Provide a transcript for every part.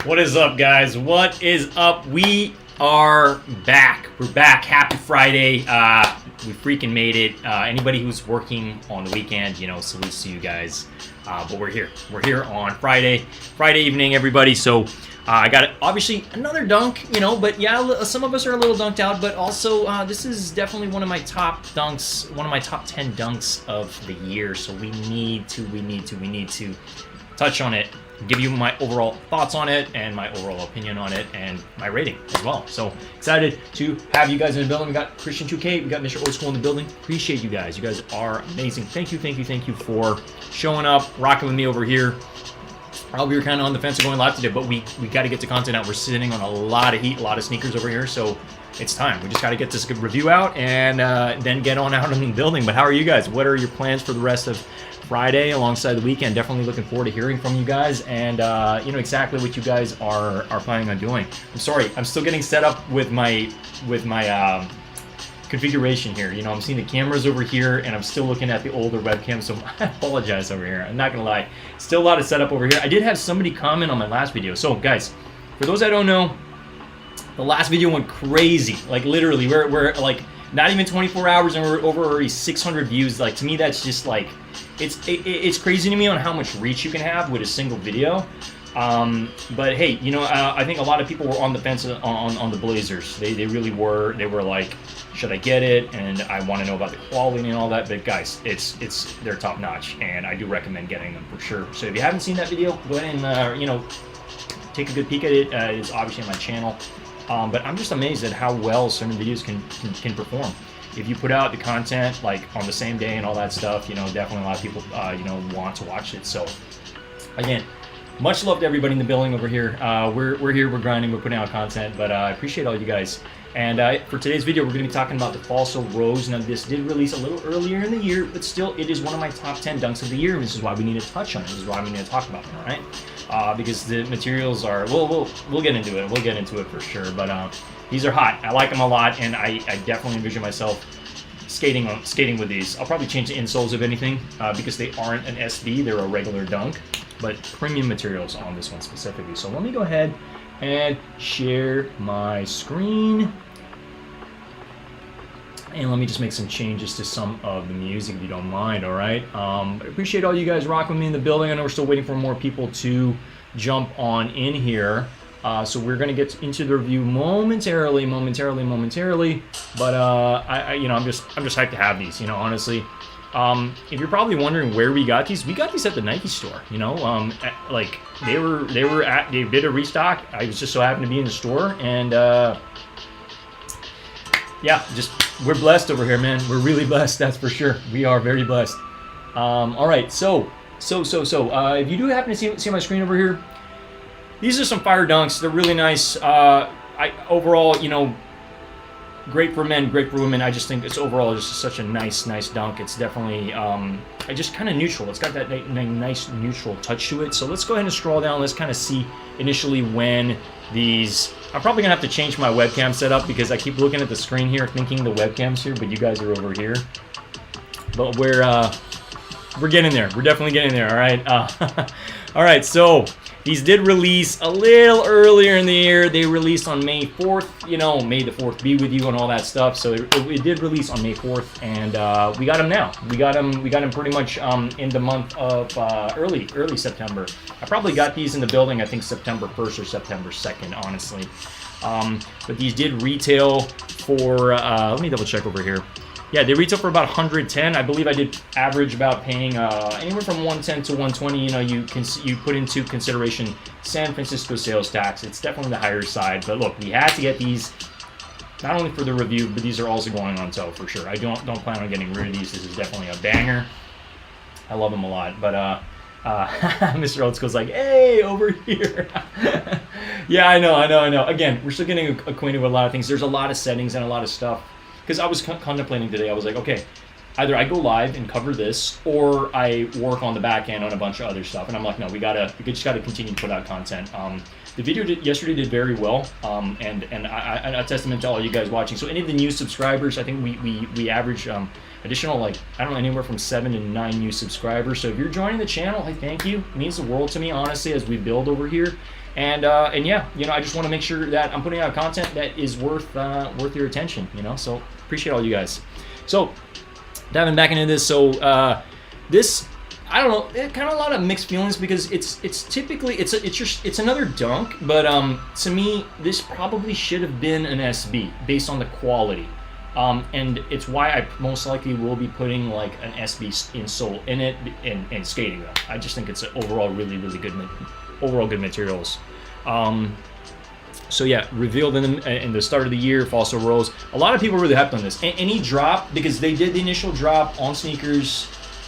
What is up, guys? What is up? We are back. We're back. Happy Friday. We freaking made it. Anybody who's working on the weekend, salutes to you guys. But we're here. We're here on Friday evening, everybody. So I got obviously another dunk, but yeah, some of us are a little dunked out, but also this is definitely one of my top dunks, one of my top 10 dunks of the year. So we need to touch on it, give you my overall thoughts on it and my overall opinion on it and my rating as well. So excited to have you guys in the building. We got Christian 2K, we got Mr. Old School in the building. Appreciate you guys. You guys are amazing. Thank you for showing up, rocking with me over here. We were kind of on the fence of going live today, but we got to get the content out. We're sitting on a lot of heat, a lot of sneakers over here, so it's time. We just got to get this good review out and then get on out in the building. But how are you guys? What are your plans for the rest of Friday alongside the weekend? Definitely looking forward to hearing from you guys and exactly what you guys are planning on doing. I'm sorry, I'm still getting set up with my configuration here. I'm seeing the cameras over here and I'm still looking at the older webcam, so I apologize over here. I'm not gonna lie, still a lot of setup over here. I did have somebody comment on my last video. So guys, for those that don't know, the last video went crazy. Like literally, we're like not even 24 hours and we're over already 600 views. Like to me, that's just like it's crazy to me on how much reach you can have with a single video. But hey, I think a lot of people were on the fence on the Blazers. They really were. They were like, should I get it? And I want to know about the quality and all that. But guys, they're top notch, and I do recommend getting them for sure. So if you haven't seen that video, go ahead and take a good peek at it. It's obviously on my channel. But I'm just amazed at how well certain videos can perform. If you put out the content like on the same day and all that stuff, definitely a lot of people want to watch it. So again, much love to everybody in the building over here. We're here, we're grinding, we're putting out content, but I appreciate all you guys. And for today's video, we're going to be talking about the Falso Rose. Now, this did release a little earlier in the year, but still, it is one of my top 10 dunks of the year. And this is why we need to touch on it. This is why we need to talk about it, all right? Because the materials are, we'll get into it. We'll get into it for sure. But these are hot. I like them a lot, and I definitely envision myself skating with these. I'll probably change the insoles if anything, because they aren't an SB. They're a regular dunk, but premium materials on this one specifically. So let me go ahead and share my screen. And let me just make some changes to some of the music if you don't mind, all right? I appreciate all you guys rocking with me in the building. I know we're still waiting for more people to jump on in here. So we're gonna get into the review momentarily. But I'm just hyped to have these, honestly. If you're probably wondering where we got these at the Nike store, like they did a restock. I was just so happened to be in the store, and yeah, we're blessed over here, man. We're really blessed, that's for sure. We are very blessed. All right, so if you do happen to see my screen over here, these are some fire dunks. They're really nice. Overall, great for men, great for women. I just think it's overall just such a nice dunk. It's definitely just kind of neutral. It's got that nice neutral touch to it. So let's go ahead and scroll down. Let's kind of see initially when these. I'm probably gonna have to change my webcam setup because I keep looking at the screen here, thinking the webcam's here, but you guys are over here. But we're getting there. We're definitely getting there. All right. All right. So. These did release a little earlier in the year. They released on May 4th. May the 4th be with you and all that stuff. So it did release on May 4th, and we got them now. We got them pretty much in the month of early September. I probably got these in the building, I think September 1st or September 2nd, honestly. But these did retail for, let me double check over here. Yeah, they retail for about 110. I believe I did average about paying anywhere from 110 to 120. You put into consideration San Francisco sales tax. It's definitely the higher side. But look, we had to get these not only for the review, but these are also going on sale for sure. I don't plan on getting rid of these. This is definitely a banger. I love them a lot. But Mr. Old School's like, hey, over here. Yeah, I know. Again, we're still getting acquainted with a lot of things. There's a lot of settings and a lot of stuff. Because I was contemplating today, I was like, okay, either I go live and cover this, or I work on the back end on a bunch of other stuff. And I'm like, no, we just gotta continue to put out content. The video yesterday did very well, and I a testament to all you guys watching. So any of the new subscribers, I think we average additional, like, I don't know, anywhere from 7 to 9 new subscribers. So if you're joining the channel, I thank you. It means the world to me, honestly, as we build over here. And yeah, you know, I just want to make sure that I'm putting out content that is worth your attention, you know. So appreciate all you guys. So diving back into this, so this, I don't know, kind of a lot of mixed feelings, because it's typically it's another dunk, but to me this probably should have been an SB based on the quality, and it's why I most likely will be putting like an SB insole in it and skating them. I just think it's overall really good materials. So yeah, revealed in the start of the year, Fossil Rose. A lot of people were really hyped on this. Any drop, because they did the initial drop on sneakers,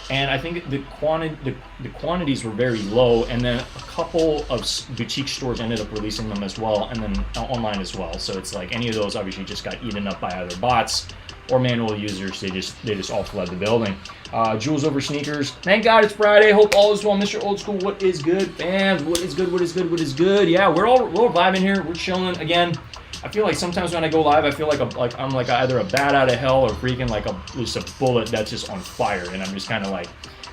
and I think the quantities were very low, and then a couple of boutique stores ended up releasing them as well, and then online as well. So it's like any of those obviously just got eaten up by either bots or manual users. They just all fled the building. Jules over sneakers. Thank God it's Friday. Hope all is well, Mr. Old School. What is good, fans? What is good? Yeah, we're vibing here. We're chilling again. I feel like sometimes when I go live, I feel like I'm like either a bat out of hell or freaking like just a bullet that's just on fire, and I'm just kind of like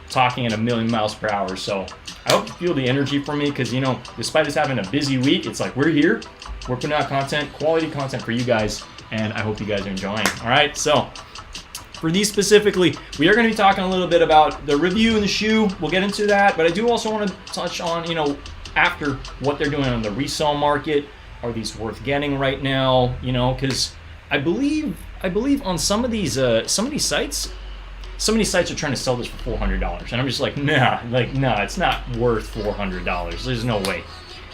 talking at 1,000,000 miles per hour. So I hope you feel the energy from me, because, you know, despite us having a busy week, it's like we're here, we're putting out content, quality content for you guys, and I hope you guys are enjoying. All right, so for these specifically, we are going to be talking a little bit about the review and the shoe. We'll get into that, but I do also want to touch on, you know, after what they're doing on the resale market. Are these worth getting right now? You know, because I believe on some of these sites are trying to sell this for $400, and I'm just like, nah, it's not worth $400. There's no way.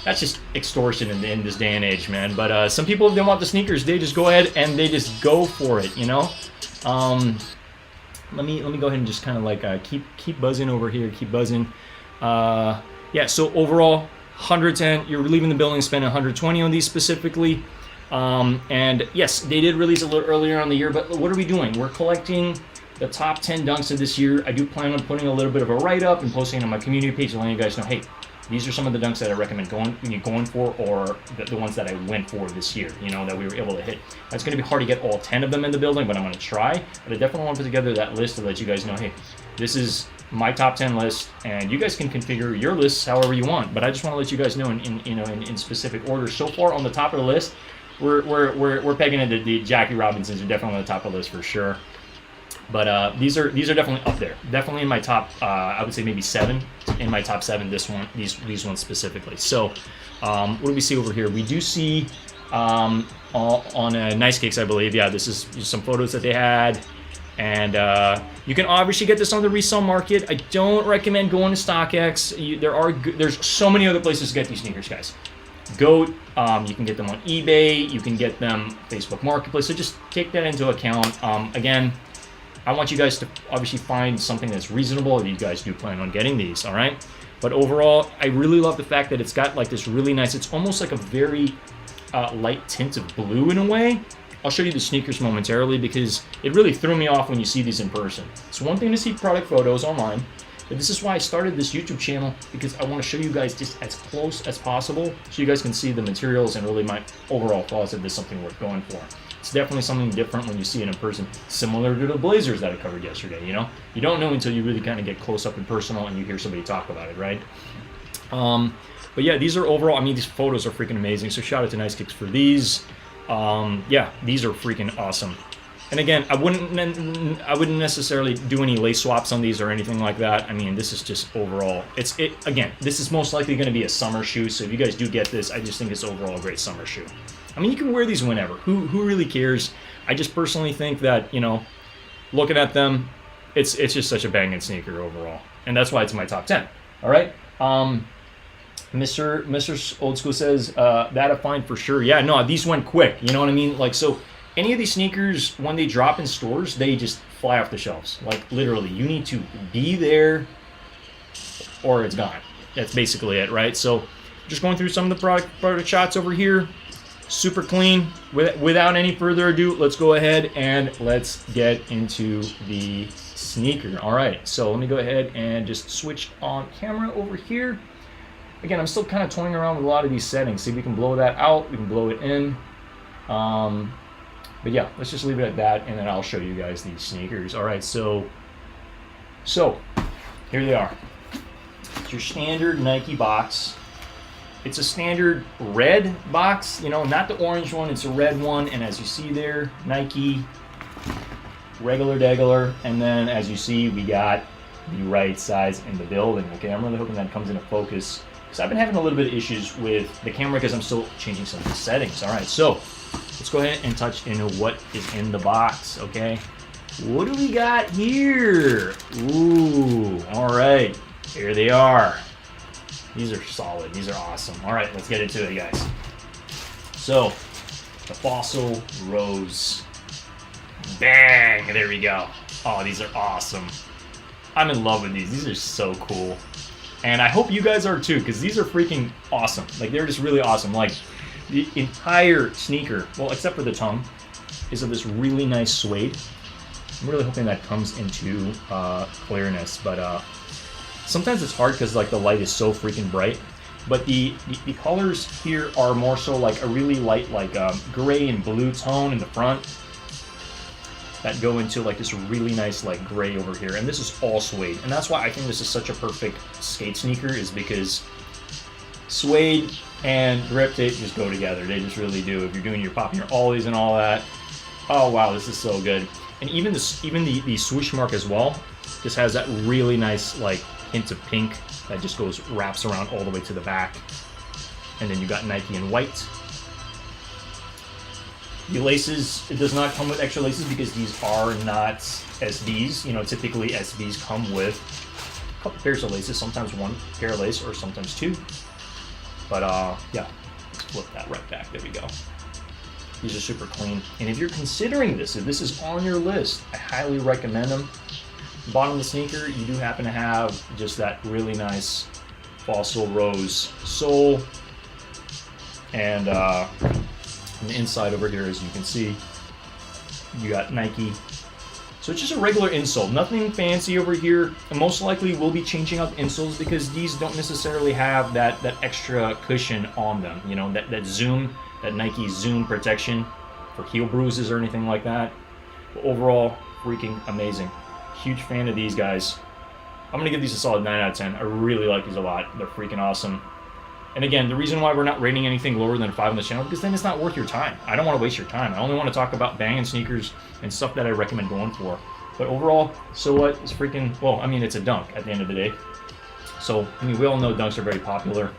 That's just extortion in this day and age, man. But some people, if they want the sneakers, they just go ahead and they just go for it, you know. Let me go ahead and just kind of like keep buzzing over here, keep buzzing. Yeah. So overall, 110. You're leaving the building spending 120 on these specifically. And yes, they did release a little earlier on the year, but what are we doing? We're collecting the top 10 dunks of this year. I do plan on putting a little bit of a write-up and posting on my community page and letting you guys know, hey, these are some of the dunks that I recommend going for, or the ones that I went for this year, you know, that we were able to hit. It's going to be hard to get all 10 of them in the building, but I'm going to try. But I definitely want to put together that list to let you guys know, hey, this is my top 10 list, and you guys can configure your lists however you want. But I just want to let you guys know in specific order. So far on the top of the list, we're pegging into the Jackie Robinsons are definitely on the top of the list for sure. But these are definitely up there. Definitely in my top. I would say maybe 7 in my top 7. These ones specifically. So what do we see over here? We do see on Nice Kicks, I believe. Yeah, this is some photos that they had. And you can obviously get this on the resale market. I don't recommend going to StockX. There's so many other places to get these sneakers, guys. GOAT, you can get them on eBay. You can get them Facebook Marketplace. So just take that into account. Again, I want you guys to obviously find something that's reasonable if you guys do plan on getting these, all right? But overall, I really love the fact that it's got like this really nice, it's almost like a very light tint of blue in a way. I'll show you the sneakers momentarily because it really threw me off when you see these in person. It's one thing to see product photos online, but this is why I started this YouTube channel, because I want to show you guys just as close as possible so you guys can see the materials and really my overall thoughts if this is something worth going for. It's definitely something different when you see it in person, similar to the Blazers that I covered yesterday, you know? You don't know until you really kind of get close up and personal and you hear somebody talk about it, right? But yeah, these are overall, I mean, these photos are freaking amazing, so shout out to Nice Kicks for these. Yeah, these are freaking awesome. And again, I wouldn't necessarily do any lace swaps on these or anything like that. I mean, this is just overall, again, this is most likely going to be a summer shoe, so if you guys do get this, I just think it's overall a great summer shoe. I mean, you can wear these whenever. Who really cares? I just personally think that, you know, looking at them, it's just such a banging sneaker overall. And that's why it's my top 10. All right? Mr. Old School says, that a find for sure. Yeah, no, these went quick. You know what I mean? Like, so any of these sneakers, when they drop in stores, they just fly off the shelves. Like, literally, you need to be there or it's gone. That's basically it, right? So just going through some of the product shots over here. Super clean. Without any further ado, let's go ahead and let's get into the sneaker. All right, so let me go ahead and just switch on camera over here. Again, I'm still kind of toying around with a lot of these settings. See if we can blow that out, we can blow it in. But yeah, let's just leave it at that, and then I'll show you guys these sneakers. All right, so here they are. It's your standard Nike box. It's a standard red box, you know, not the orange one, it's a red one. And as you see there, Nike, regular degular. And then as you see, we got the right size in the building. Okay, I'm really hoping that comes into focus, because I've been having a little bit of issues with the camera because I'm still changing some of the settings. All right, so let's go ahead and touch into what is in the box, okay? What do we got here? Ooh, all right, here they are. These are solid, these are awesome. All right, let's get into it, guys. So, the Fossil Rose. Bang, there we go. Oh, these are awesome. I'm in love with these. These are so cool. And I hope you guys are too, because these are freaking awesome. Like, they're just really awesome. Like, the entire sneaker, well, except for the tongue, is of this really nice suede. I'm really hoping that comes into clearness, but sometimes it's hard because like the light is so freaking bright. But the colors here are more so like a really light, like gray and blue tone in the front that go into like this really nice like gray over here. And this is all suede, and that's why I think this is such a perfect skate sneaker, is because suede and grip tape just go together. They just really do. If you're doing your popping your ollies and all that, oh wow, this is so good. And even the swoosh mark as well just has that really nice like hint of pink that just wraps around all the way to the back. And then you got Nike in white. The laces, it does not come with extra laces because these are not SBs. You know, typically SBs come with a couple pairs of laces, sometimes one pair of lace or sometimes two. But yeah, let's flip that right back. There we go. These are super clean. And if you're considering this, if this is on your list, I highly recommend them. Bottom of the sneaker, you do happen to have just that really nice Fossil Rose sole. And on the inside over here, as you can see, you got Nike. So it's just a regular insole, nothing fancy over here. And most likely we'll be changing out the insoles because these don't necessarily have that extra cushion on them. You know, that Zoom, that Nike Zoom protection for heel bruises or anything like that. But overall, freaking amazing. Huge fan of these guys. I'm gonna give these a solid 9 out of 10. I really like these a lot. They're freaking awesome. And again, the reason why we're not rating anything lower than 5 on this channel, because then it's not worth your time. I don't want to waste your time. I only want to talk about banging sneakers and stuff that I recommend going for. But overall, so what? It's freaking, well, I mean, it's a dunk at the end of the day. So, I mean, we all know dunks are very popular.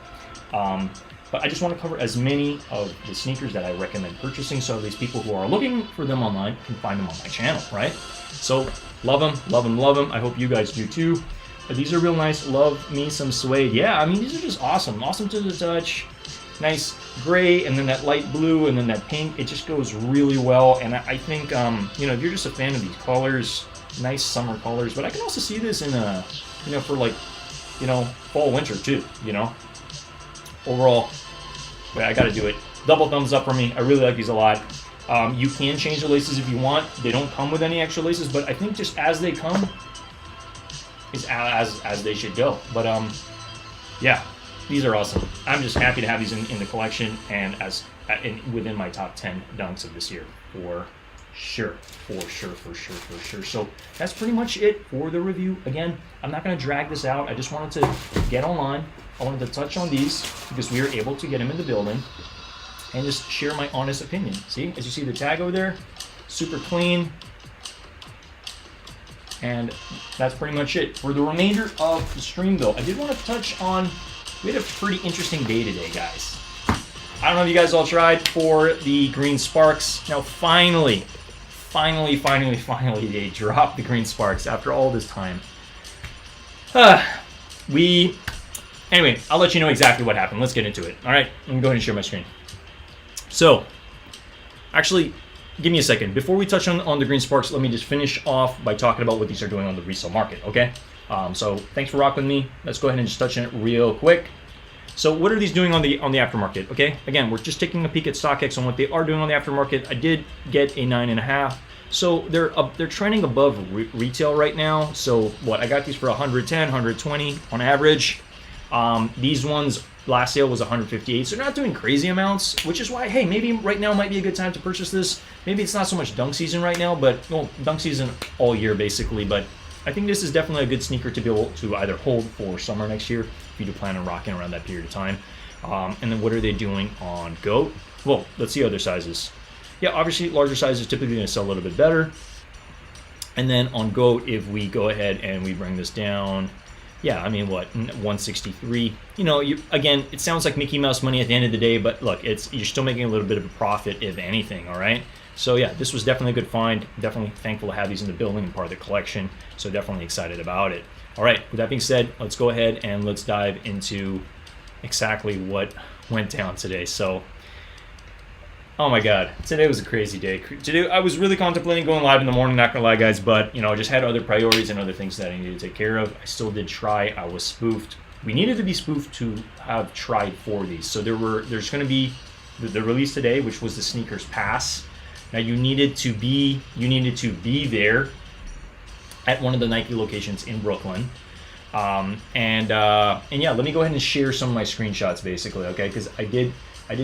But I just want to cover as many of the sneakers that I recommend purchasing, so these people who are looking for them online can find them on my channel, right? So, love them, love them, love them. I hope you guys do too. But these are real nice. Love me some suede. Yeah, I mean, these are just awesome. Awesome to the touch. Nice gray, and then that light blue, and then that pink. It just goes really well. And I think, you know, if you're just a fan of these colors, nice summer colors. But I can also see this in a, you know, for like, you know, fall, winter too, you know. Overall, wait, I gotta do it. Double thumbs up for me. I really like these a lot. You can change the laces if you want. They don't come with any extra laces, but I think just as they come is as they should go. But yeah, these are awesome. I'm just happy to have these in the collection and as within my top 10 dunks of this year for sure. So that's pretty much it for the review. Again, I'm not going to drag this out. I just wanted to get online. I wanted to touch on these because we were able to get them in the building and just share my honest opinion. See, as you see the tag over there, super clean. And that's pretty much it. For the remainder of the stream though, I did want to touch on, we had a pretty interesting day today, guys. I don't know if you guys all tried for the Green Sparks. Now finally, they dropped the Green Sparks after all this time. Anyway, I'll let you know exactly what happened. Let's get into it. All right, I'm going to go ahead and share my screen. So, actually, give me a second. Before we touch on the Green Sparks, let me just finish off by talking about what these are doing on the resale market, okay? So, thanks for rocking with me. Let's go ahead and just touch on it real quick. So, what are these doing on the aftermarket, okay? Again, we're just taking a peek at StockX on what they are doing on the aftermarket. I did get a 9.5. So they're trending above retail right now. So what, I got these for 110, 120 on average. These ones last sale was 158, so they're not doing crazy amounts, which is why, hey, maybe right now might be a good time to purchase this. Maybe it's not so much dunk season right now, but well, dunk season all year basically. But I think this is definitely a good sneaker to be able to either hold for summer next year if you do plan on rocking around that period of time. And then what are they doing on GOAT? Well, let's see other sizes. Yeah, obviously larger sizes typically going to sell a little bit better. And then on GOAT, if we go ahead and we bring this down, yeah, I mean, what, 163. You know, again, it sounds like Mickey Mouse money at the end of the day, but look, you're still making a little bit of a profit, if anything, all right? So yeah, this was definitely a good find. Definitely thankful to have these in the building and part of the collection. So definitely excited about it. All right, with that being said, let's go ahead and let's dive into exactly what went down today. So, oh my God, today was a crazy day. Today I was really contemplating going live in the morning, not gonna lie guys, but you know, I just had other priorities and other things that I needed to take care of. I still did try, I was spoofed. We needed to be spoofed to have tried for these. So there's gonna be the release today, which was the Sneakers Pass. Now you needed to be there at one of the Nike locations in Brooklyn. And yeah, let me go ahead and share some of my screenshots basically, okay? Because I did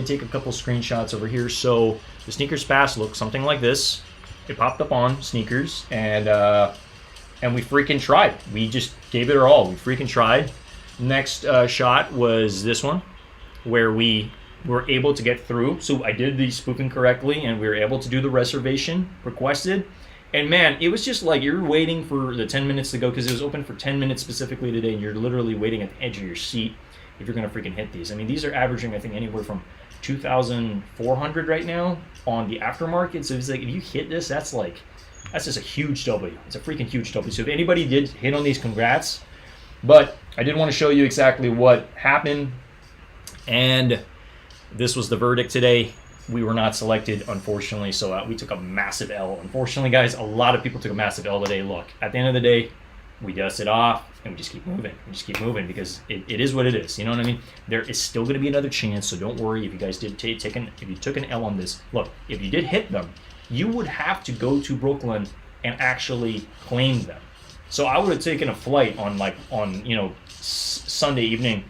take a couple screenshots over here. So the Sneakers Pass looked something like this. It popped up on Sneakers, and we freaking tried. We just gave it our all. We freaking tried. Next shot was this one, where we were able to get through. So I did the spoofing correctly, and we were able to do the reservation requested. And man, it was just like you're waiting for the 10 minutes to go, because it was open for 10 minutes specifically today, and you're literally waiting at the edge of your seat if you're going to freaking hit these. I mean, these are averaging, I think, anywhere from 2,400 right now on the aftermarket. So it's like, if you hit this, that's just a huge W. It's a freaking huge W. So if anybody did hit on these, congrats. But I did want to show you exactly what happened. And this was the verdict today. We were not selected, unfortunately, so we took a massive L. Unfortunately, guys, a lot of people took a massive L today. Look, at the end of the day, we dust it off, and we just keep moving. We just keep moving because it is what it is. You know what I mean? There is still going to be another chance, so don't worry if you guys did if you took an L on this. Look, if you did hit them, you would have to go to Brooklyn and actually claim them. So I would have taken a flight on Sunday evening,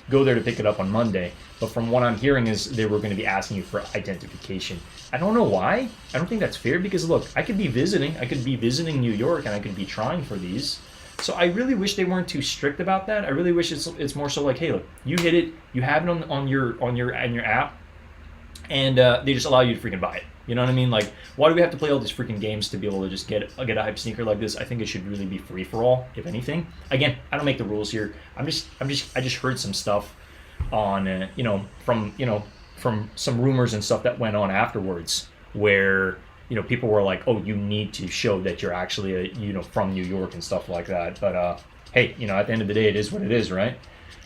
go there to pick it up on Monday. But from what I'm hearing is they were going to be asking you for identification. I don't know why. I don't think that's fair because look, I could be visiting New York, and I could be trying for these. So I really wish they weren't too strict about that. I really wish it's more so like, hey, look, you hit it, you have it on your app, and they just allow you to freaking buy it. You know what I mean? Like, why do we have to play all these freaking games to be able to just get a hype sneaker like this? I think it should really be free for all, if anything. Again, I don't make the rules here. I just heard some stuff on from some rumors and stuff that went on afterwards where people were like, oh, you need to show that you're actually from New York and stuff like that. But hey, at the end of the day, it is what it is, right?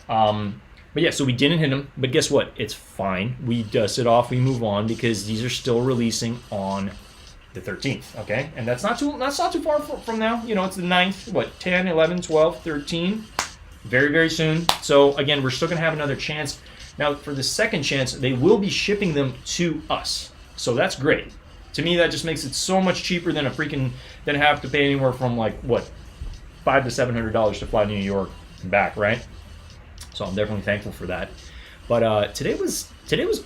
But yeah, so we didn't hit them, but guess what? It's fine. We dust it off, we move on, because these are still releasing on the 13th, okay? And that's not too far from now. It's the 9th, 10, 11, 12, 13. Very, very soon. So again, we're still gonna have another chance. Now for the second chance, they will be shipping them to us. So that's great. To me, that just makes it so much cheaper than have to pay anywhere from $500 to $700 to fly to New York and back, right? So I'm definitely thankful for that. But today was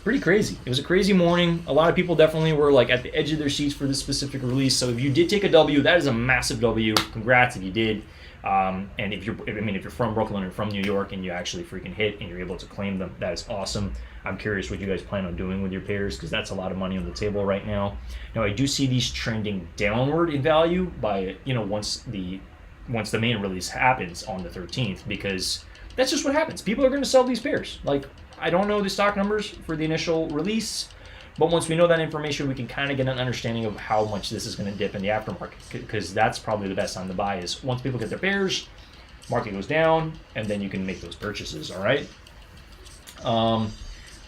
pretty crazy. It was a crazy morning. A lot of people definitely were at the edge of their seats for this specific release. So if you did take a W, that is a massive W. Congrats if you did. And if you're from Brooklyn or from New York and you actually freaking hit and you're able to claim them, that is awesome. I'm curious what you guys plan on doing with your pairs, because that's a lot of money on the table right now. Now I do see these trending downward in value by once the main release happens on the 13th, because that's just what happens. People are going to sell these pairs. I don't know the stock numbers for the initial release, but once we know that information, we can kind of get an understanding of how much this is going to dip in the aftermarket, because that's probably the best time to buy is once people get their pairs, market goes down, and then you can make those purchases, all right?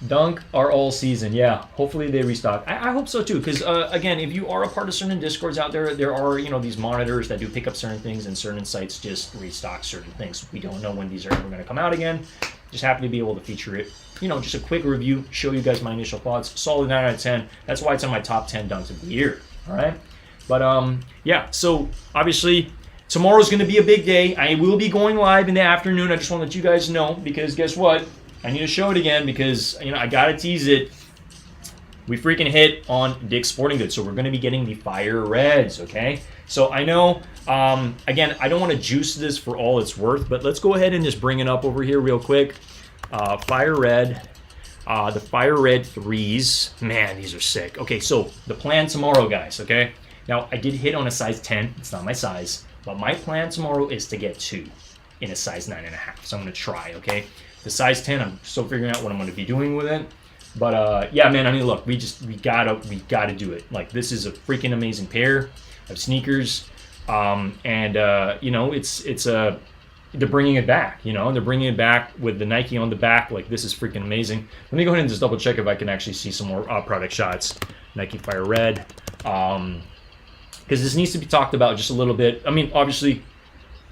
Dunk are all season. Yeah, hopefully they restock. I hope so too, because again, if you are a part of certain Discords out there, there are these monitors that do pick up certain things, and certain sites just restock certain things. We don't know when these are ever going to come out again. Just happy to be able to feature it. Just a quick review, show you guys my initial thoughts. Solid 9 out of 10. That's why it's in my top 10 dunks of the year. All right. But yeah, so obviously tomorrow's going to be a big day. I will be going live in the afternoon. I just want to let you guys know, because guess what? I need to show it again, because I got to tease it. We freaking hit on Dick's Sporting Goods, so we're going to be getting the Fire Reds, okay? So I know, again, I don't want to juice this for all it's worth, but let's go ahead and just bring it up over here real quick. Fire Red, the Fire Red 3s. Man, these are sick. Okay, so the plan tomorrow, guys, okay? Now, I did hit on a size 10. It's not my size, but my plan tomorrow is to get 2 in a size 9.5. So I'm going to try, okay? The size 10, I'm still figuring out what I'm going to be doing with it. But yeah, man, I mean, look, we gotta do it. Like, this is a freaking amazing pair of sneakers, and they're bringing it back. They're bringing it back with the Nike on the back. Like, this is freaking amazing. Let me go ahead and just double check if I can actually see some more product shots. Nike Fire Red, because this needs to be talked about just a little bit. I mean, obviously,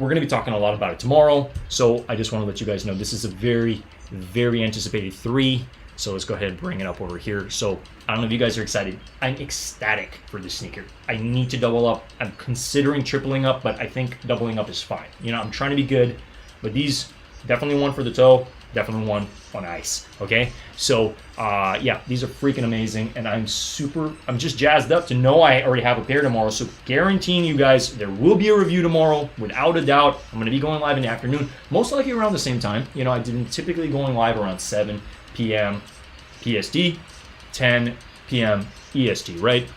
we're gonna be talking a lot about it tomorrow. So I just want to let you guys know this is a very, very anticipated 3. So let's go ahead and bring it up over here. So I don't know if you guys are excited. I'm ecstatic for this sneaker. I need to double up. I'm considering tripling up, but I think doubling up is fine. I'm trying to be good, but these, definitely one for the toe, definitely one on ice, okay? So yeah, these are freaking amazing, and I'm just jazzed up to know I already have a pair tomorrow. So guaranteeing you guys, there will be a review tomorrow, without a doubt. I'm gonna be going live in the afternoon, most likely around the same time. I did typically going live around 7 p.m. PST, 10 p.m. EST, right?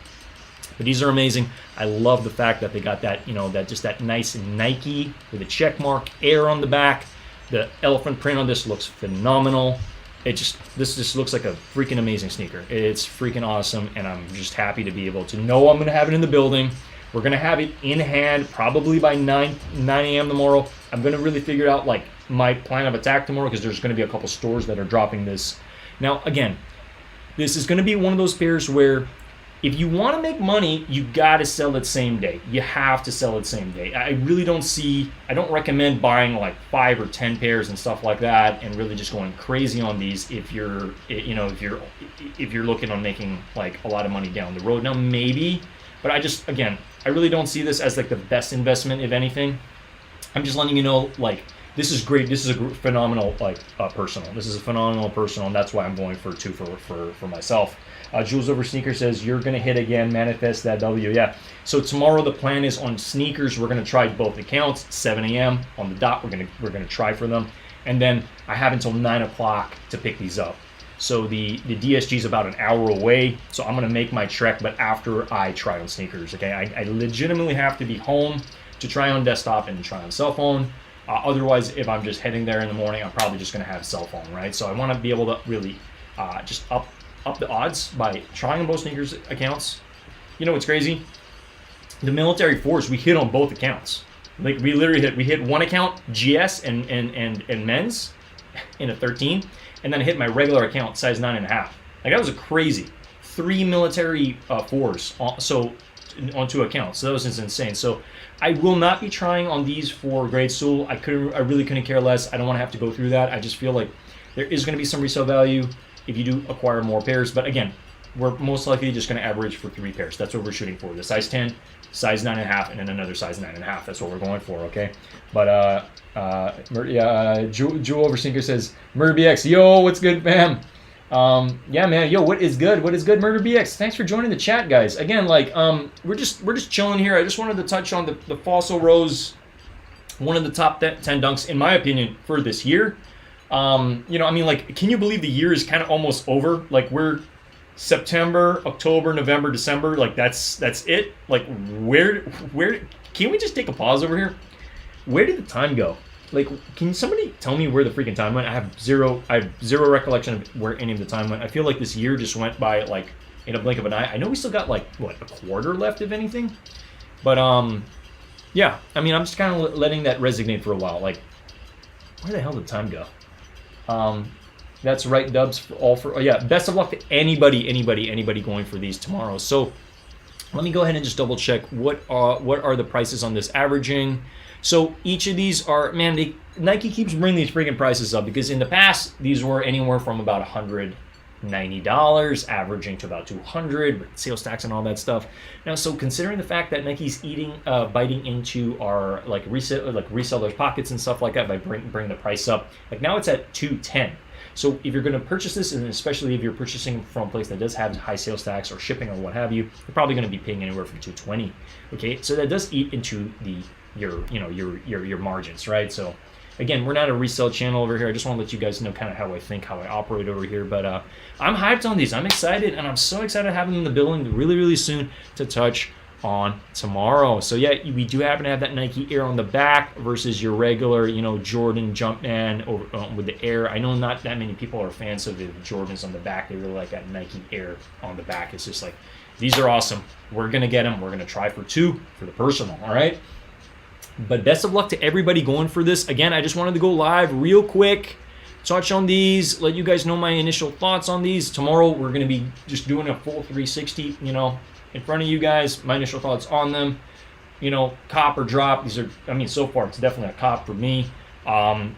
But these are amazing. I love the fact that they got that, that nice Nike with a check mark, Air on the back. The elephant print on this looks phenomenal. This just looks like a freaking amazing sneaker. It's freaking awesome, and I'm just happy to be able to know I'm gonna have it in the building. We're gonna have it in hand probably by 9 a.m. tomorrow. I'm gonna really figure out like my plan of attack tomorrow, because there's gonna be a couple stores that are dropping this. Now, again, this is going to be one of those pairs where if you want to make money, you got to sell it same day. You have to sell it same day. I really I don't recommend buying like 5 or 10 pairs and stuff like that and really just going crazy on these if you're looking on making like a lot of money down the road. Now, maybe, but I really don't see this as like the best investment, if anything. I'm just letting you know, like, this is great. This is a phenomenal, personal. This is a phenomenal personal, and that's why I'm going for 2 for myself. Jules Over Sneaker says, you're going to hit again, manifest that W. Yeah. So tomorrow the plan is on sneakers. We're going to try both accounts, 7 a.m. on the dot. We're going to try for them. And then I have until 9 o'clock to pick these up. So the DSG is about an hour away. So I'm going to make my trek, but after I try on sneakers, okay? I legitimately have to be home to try on desktop and try on cell phone. Otherwise, if I'm just heading there in the morning, I'm probably just going to have a cell phone, right? So I want to be able to really just up the odds by trying on both sneakers accounts. What's crazy? The military force, we hit on both accounts. Like, we literally hit one account, GS and men's, in a 13, and then I hit my regular account, size 9.5. Like, that was a crazy 3 military fours on 2 accounts. So that was just insane. So I will not be trying on these for Grade Stool. I really couldn't care less. I don't want to have to go through that. I just feel like there is going to be some resale value if you do acquire more pairs. But again, we're most likely just going to average for 3 pairs. That's what we're shooting for. The size 10, size 9.5, and then another size 9.5. That's what we're going for, okay? But Jewel Oversinker says, Murder BX, yo, what's good, fam? Yeah, man, yo, what is good, Murder BX? Thanks for joining the chat, guys. Again, like, we're just chilling here. I just wanted to touch on the Fossil Rose, one of the top 10 dunks, in my opinion, for this year. Like, can you believe the year is kind of almost over? Like, we're September, October, November, December. Like, that's it. Like, where? Can we just take a pause over here? Where did the time go? Like, can somebody tell me where the freaking time went? I have zero recollection of where any of the time went. I feel like this year just went by, like, in a blink of an eye. I know we still got, like, what, a quarter left, if anything? But, yeah. I mean, I'm just kind of letting that resonate for a while. Like, where the hell did time go? That's right, Dubs. Yeah, best of luck to anybody going for these tomorrow. So, let me go ahead and just double check what are the prices on this averaging. So each of these are, man, Nike keeps bringing these freaking prices up, because in the past these were anywhere from about $100 $90, averaging to about $200 with sales tax and all that stuff. Now, so considering the fact that Nike's biting into our resellers' pockets and stuff like that by bring the price up, like now it's at $210. So if you're going to purchase this, and especially if you're purchasing from a place that does have high sales tax or shipping or what have you, you're probably going to be paying anywhere from $220. Okay, so that does eat into your margins, right? So again, we're not a resale channel over here. I just want to let you guys know kind of how I think, how I operate over here. But I'm hyped on these. I'm excited, and I'm so excited to have them in the building really, really soon to touch on tomorrow. So yeah, we do happen to have that Nike Air on the back versus your regular, Jordan Jumpman with the Air. I know not that many people are fans of the Jordans on the back. They really like that Nike Air on the back. It's just like, these are awesome. We're gonna get them. We're gonna try for 2 for the personal. All right. But best of luck to everybody going for this. Again, I just wanted to go live real quick, touch on these, let you guys know my initial thoughts on these. Tomorrow we're going to be just doing a full 360, in front of you guys, my initial thoughts on them. Cop or drop. These are, so far it's definitely a cop for me. I'm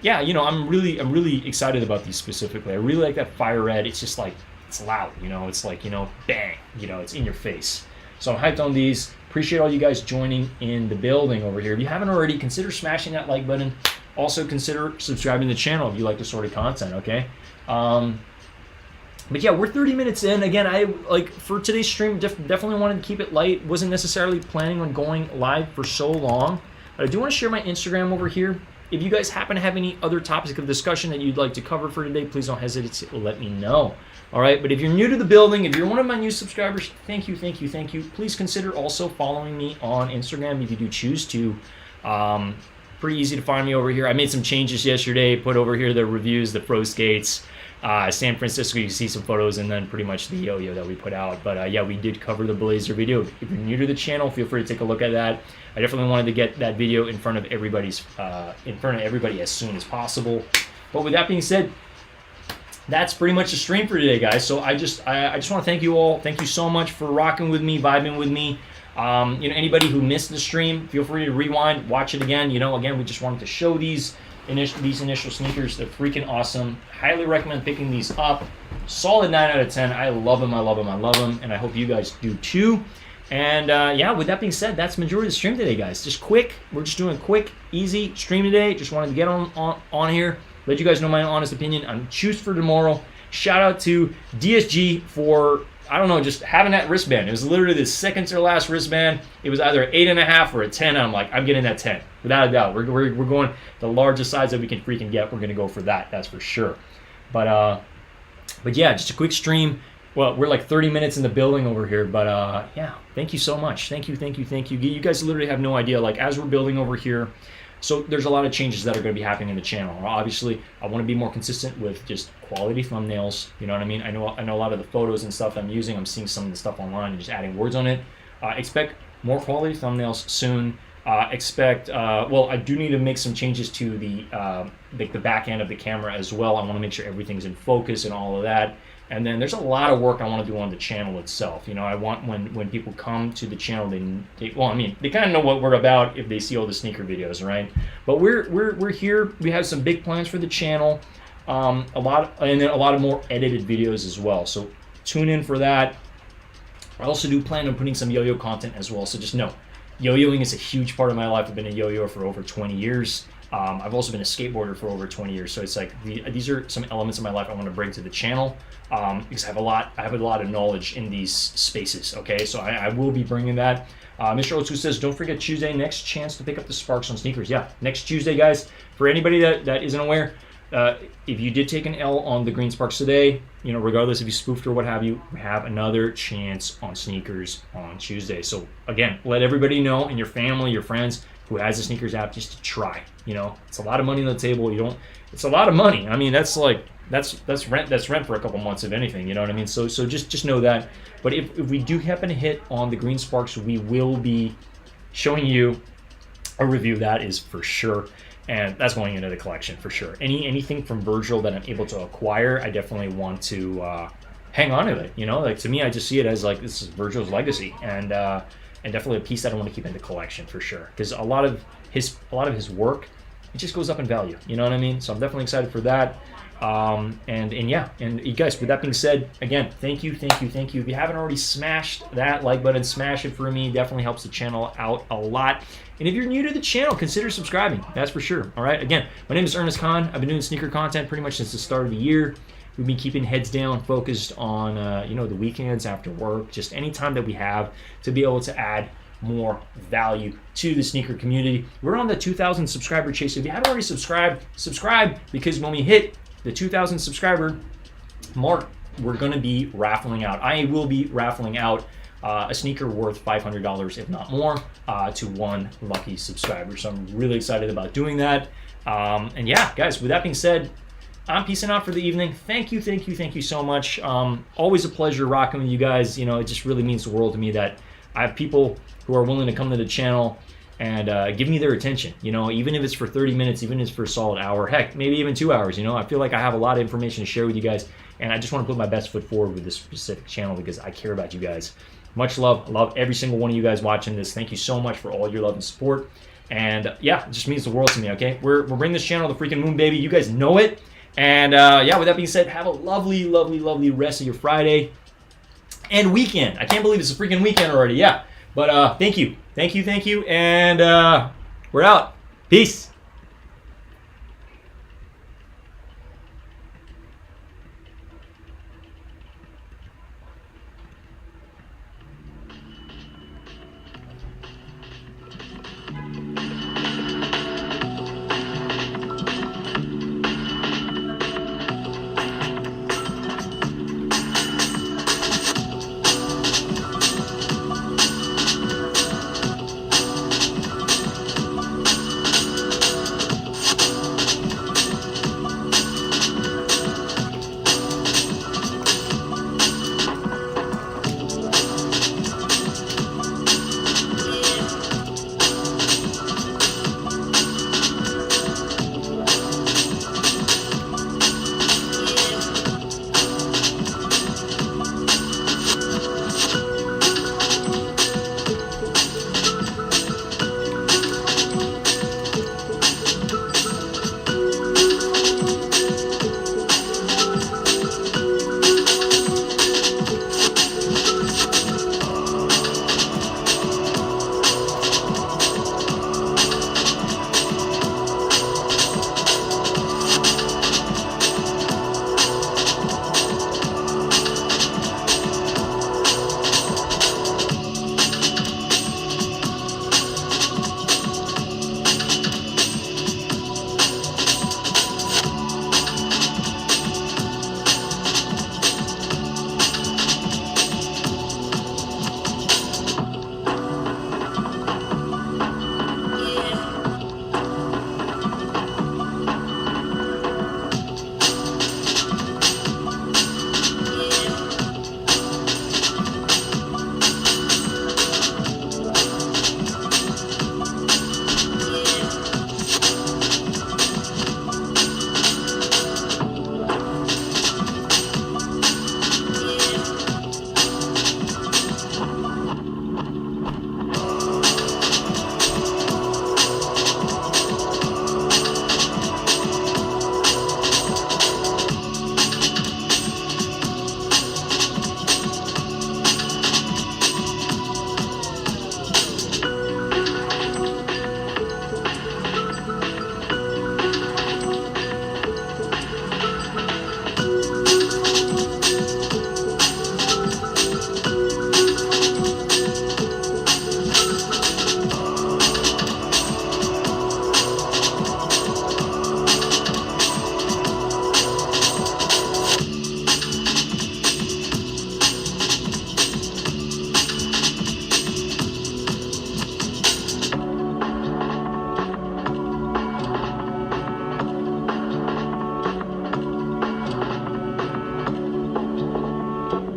really excited about these specifically. I really like that fire red. It's just like, it's loud, it's like, bang, it's in your face. So I'm hyped on these. Appreciate all you guys joining in the building over here. If you haven't already, consider smashing that like button. Also consider subscribing to the channel if you like this sort of content, okay? But yeah, we're 30 minutes in. Again, for today's stream, definitely wanted to keep it light. Wasn't necessarily planning on going live for so long. But I do want to share my Instagram over here. If you guys happen to have any other topics of discussion that you'd like to cover for today, please don't hesitate to let me know. All right, but if you're new to the building, if you're one of my new subscribers, thank you. Please consider also following me on Instagram if you do choose to. Pretty easy to find me over here. I made some changes yesterday, put over here the reviews, the pro skates, San Francisco, you can see some photos, and then pretty much the yo-yo that we put out. But yeah, we did cover the Blazer video. If you're new to the channel, feel free to take a look at that. I definitely wanted to get that video in front of everybody as soon as possible. But with that being said, that's pretty much the stream for today, guys. So I just want to thank you all. Thank you so much for rocking with me, vibing with me. Anybody who missed the stream, feel free to rewind, watch it again. Again, we just wanted to show these initial sneakers. They're freaking awesome. Highly recommend picking these up. Solid 9 out of 10. I love them. And I hope you guys do too. And yeah, with that being said, that's the majority of the stream today, guys. Just quick. We're just doing a quick, easy stream today. Just wanted to get on here, let you guys know my honest opinion on shoes for tomorrow. Shout out to DSG for, I don't know, just having that wristband. It was literally the second to last wristband. It was either 8.5 or a 10. I'm like, I'm getting that 10 without a doubt. We're going the largest size that we can freaking get. We're gonna go for that. That's for sure. But yeah, just a quick stream. Well, we're like 30 minutes in the building over here, but yeah, thank you so much. Thank you. You guys literally have no idea. Like, as we're building over here, so there's a lot of changes that are going to be happening in the channel. Obviously, I want to be more consistent with just quality thumbnails. You know what I mean? I know a lot of the photos and stuff I'm using. I'm seeing some of the stuff online and just adding words on it. Expect more quality thumbnails soon. Well, I do need to make some changes to the back end of the camera as well. I want to make sure everything's in focus and all of that. And then there's a lot of work I want to do on the channel itself. I want when people come to the channel, they kind of know what we're about if they see all the sneaker videos, right? But we're here. We have some big plans for the channel. A lot of more edited videos as well. So tune in for that. I also do plan on putting some yo-yo content as well. So just know, yo-yoing is a huge part of my life. I've been a yo-yoer for over 20 years. I've also been a skateboarder for over 20 years, so it's like these are some elements of my life I want to bring to the channel because I have a lot of knowledge in these spaces. Okay, so I will be bringing that. Mr. O2 says, don't forget Tuesday, next chance to pick up the Sparks on sneakers. Yeah, next Tuesday, guys. For anybody that isn't aware, if you did take an L on the Green Sparks today, regardless if you spoofed or what have you, we have another chance on sneakers on Tuesday. So again, let everybody know, and your family, your friends who has the sneakers app, just to try. It's a lot of money on the table. It's a lot of money. I mean, that's rent for a couple months, if anything. You know what I mean? So just know that. But if we do happen to hit on the Green Sparks, we will be showing you a review, that is for sure. And that's going into the collection for sure. Anything from Virgil that I'm able to acquire, I definitely want to hang on to it. Like, to me, I just see it as like, this is Virgil's legacy, and definitely a piece that I want to keep in the collection for sure. Because a lot of his work, it just goes up in value. You know what I mean? So I'm definitely excited for that. And yeah, and you guys, with that being said, again, thank you. If you haven't already smashed that like button, smash it for me. Definitely helps the channel out a lot. And if you're new to the channel, consider subscribing. That's for sure. All right. Again, my name is Ernest Khan. I've been doing sneaker content pretty much since the start of the year. We've been keeping heads down, focused on the weekends after work, just any time that we have to be able to add more value to the sneaker community. We're on the 2,000 subscriber chase. If you haven't already subscribed, subscribe, because when we hit the 2,000 subscriber mark, we're going to be raffling out. I will be raffling out a sneaker worth $500, if not more, to one lucky subscriber. So I'm really excited about doing that. And yeah, guys, with that being said, I'm peacing out for the evening. Thank you so much. Always a pleasure rocking with you guys. You know, it just really means the world to me that I have people who are willing to come to the channel and give me their attention. You know, even if it's for 30 minutes, even if it's for a solid hour, heck, maybe even 2 hours. You know, I feel like I have a lot of information to share with you guys, and I just want to put my best foot forward with this specific channel because I care about you guys. Much love. I love every single one of you guys watching this. Thank you so much for all your love and support. And yeah, it just means the world to me, okay? We're bringing this channel to the freaking moon, baby. You guys know it. And yeah, with that being said, have a lovely rest of your Friday and weekend. I can't believe it's a freaking weekend already. Yeah. But thank you. And we're out. Peace.